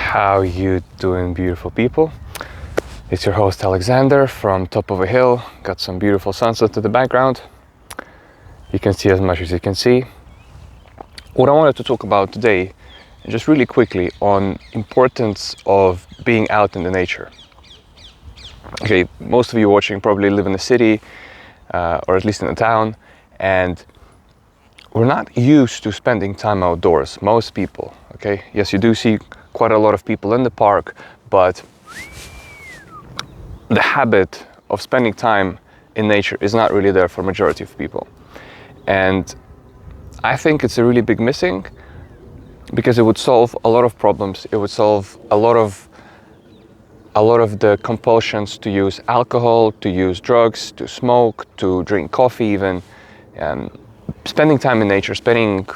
How you doing, beautiful people? It's your host Alexander from top of a hill. Got some beautiful sunset to the background. You can see as much as you can see. What I wanted to talk about today, just really quickly, on importance of being out in the nature. Okay, most of you watching probably live in the city, or at least in a town, and we're not used to spending time outdoors, most people, okay? Yes, you do see quite a lot of people in the park, but the habit of spending time in nature is not really there for majority of people. And I think it's a really big missing, because it would solve a lot of problems. It would solve a lot of the compulsions to use alcohol, to use drugs, to smoke, to drink coffee even. Spending time in nature, spending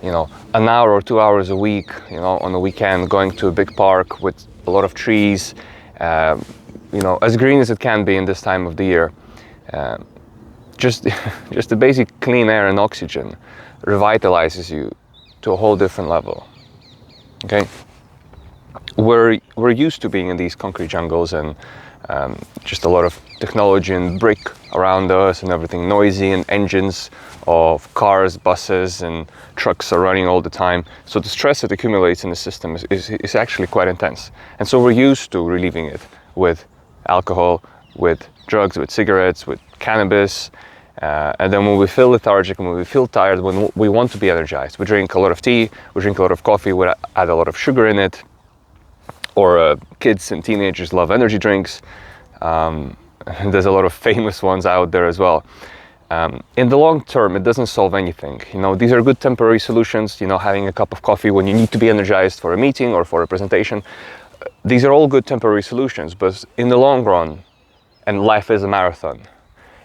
an hour or 2 hours a week, on the weekend, going to a big park with a lot of trees, as green as it can be in this time of the year. Just the basic clean air and oxygen revitalizes you to a whole different level. Okay, we're used to being in these concrete jungles and just a lot of technology and brick around us and everything noisy, and engines of cars, buses and trucks are running all the time. So the stress that accumulates in the system is actually quite intense. And so we're used to relieving it with alcohol, with drugs, with cigarettes, with cannabis. And then when we feel lethargic, when we feel tired, when we want to be energized, we drink a lot of tea, we drink a lot of coffee, we add a lot of sugar in it. Or kids and teenagers love energy drinks. There's a lot of famous ones out there as well. In the long term, it doesn't solve anything. These are good temporary solutions, having a cup of coffee when you need to be energized for a meeting or for a presentation. These are all good temporary solutions, but in the long run, and life is a marathon,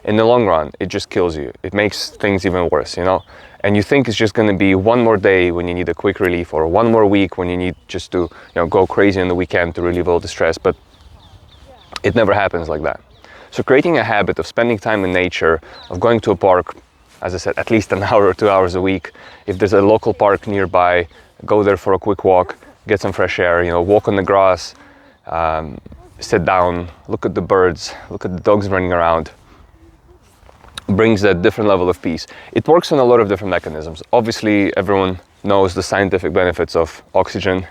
in the long run, it just kills you. It makes things even worse, And you think it's just going to be one more day when you need a quick relief, or one more week when you need just to, go crazy on the weekend to relieve all the stress, but it never happens like that. So creating a habit of spending time in nature, of going to a park, as I said, at least an hour or 2 hours a week. If there's a local park nearby, go there for a quick walk, get some fresh air, walk on the grass, sit down, look at the birds, look at the dogs running around. Brings a different level of peace. It works on a lot of different mechanisms. Obviously, everyone knows the scientific benefits of oxygen.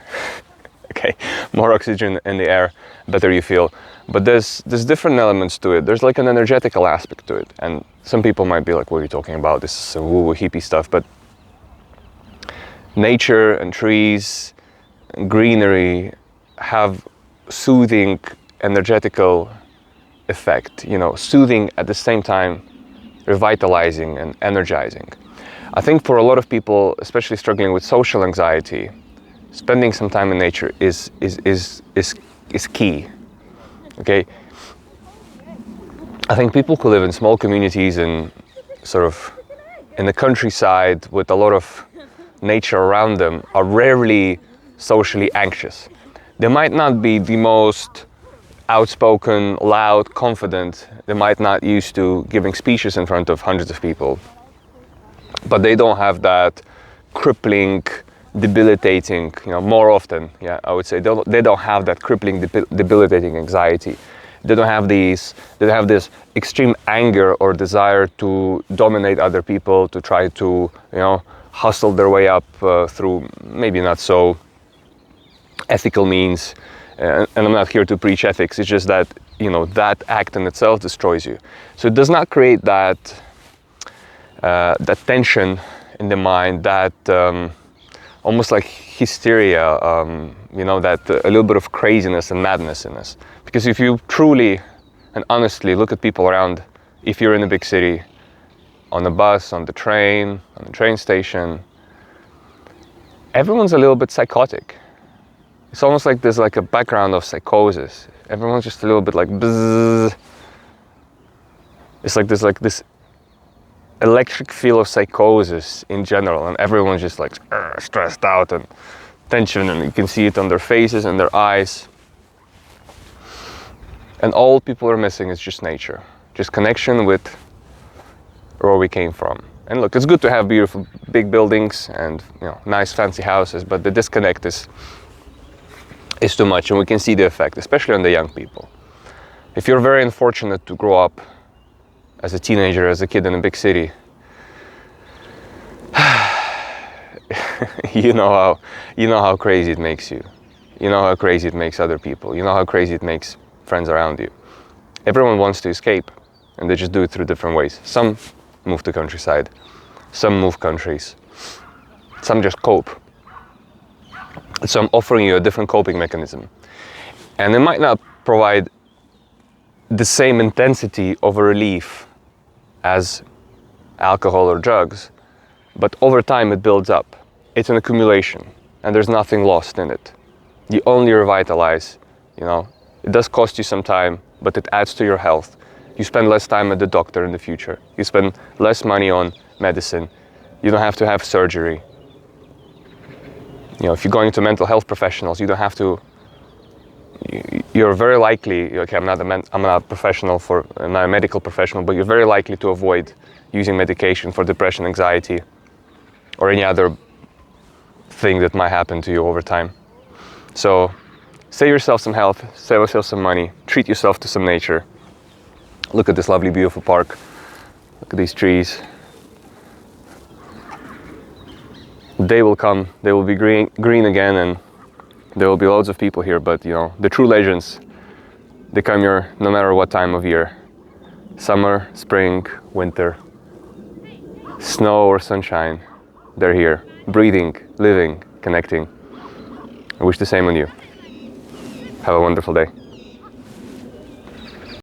Okay, more oxygen in the air, better you feel. But there's different elements to it. There's like an energetical aspect to it. And some people might be like, what are you talking about? This is some woo-woo hippie stuff. But nature and trees and greenery have soothing energetical effect, soothing at the same time, revitalizing and energizing. I think for a lot of people, especially struggling with social anxiety, spending some time in nature is key. Okay, I think people who live in small communities and sort of in the countryside with a lot of nature around them are rarely socially anxious. They might not be the most outspoken, loud, confident. They might not used to giving speeches in front of hundreds of people, but they don't have that crippling, debilitating, more often, I would say, they don't have that crippling, debilitating anxiety. They don't have this extreme anger or desire to dominate other people, to try to, hustle their way up through maybe not so ethical means. And I'm not here to preach ethics. It's just that, that act in itself destroys you. So it does not create that tension in the mind, that almost like hysteria, that a little bit of craziness and madness in us. Because if you truly and honestly look at people around, if you're in a big city, on the bus, on the train station, everyone's a little bit psychotic. It's almost like there's like a background of psychosis. Everyone's just a little bit like bzzz. It's like there's like this electric feel of psychosis in general, and everyone's just like stressed out and tension, and you can see it on their faces and their eyes. And all people are missing is just nature, just connection with where we came from. And look, it's good to have beautiful big buildings and nice fancy houses, but the disconnect is is too much, and we can see the effect, especially on the young people. If you're very unfortunate to grow up as a teenager, as a kid in a big city, you know how crazy it makes you. You know how crazy it makes other people. You know how crazy it makes friends around you. Everyone wants to escape, and they just do it through different ways. Some move to countryside, some move countries, some just cope. So I'm offering you a different coping mechanism. And it might not provide the same intensity of a relief as alcohol or drugs, but over time it builds up. It's an accumulation, and there's nothing lost in it. You only revitalize, It does cost you some time, but it adds to your health. You spend less time at the doctor in the future. You spend less money on medicine. You don't have to have surgery. If you're going to mental health professionals, you don't have to. You're very likely. Okay, I'm not a professional I'm not a medical professional, but you're very likely to avoid using medication for depression, anxiety, or any other thing that might happen to you over time. So, save yourself some health, save yourself some money, treat yourself to some nature. Look at this lovely, beautiful park. Look at these trees. Day will come, they will be green again, and there will be loads of people here, but the true legends, they come here no matter what time of year. Summer, spring, winter, snow or sunshine, they're here, breathing, living, connecting. I wish the same on you. Have a wonderful day.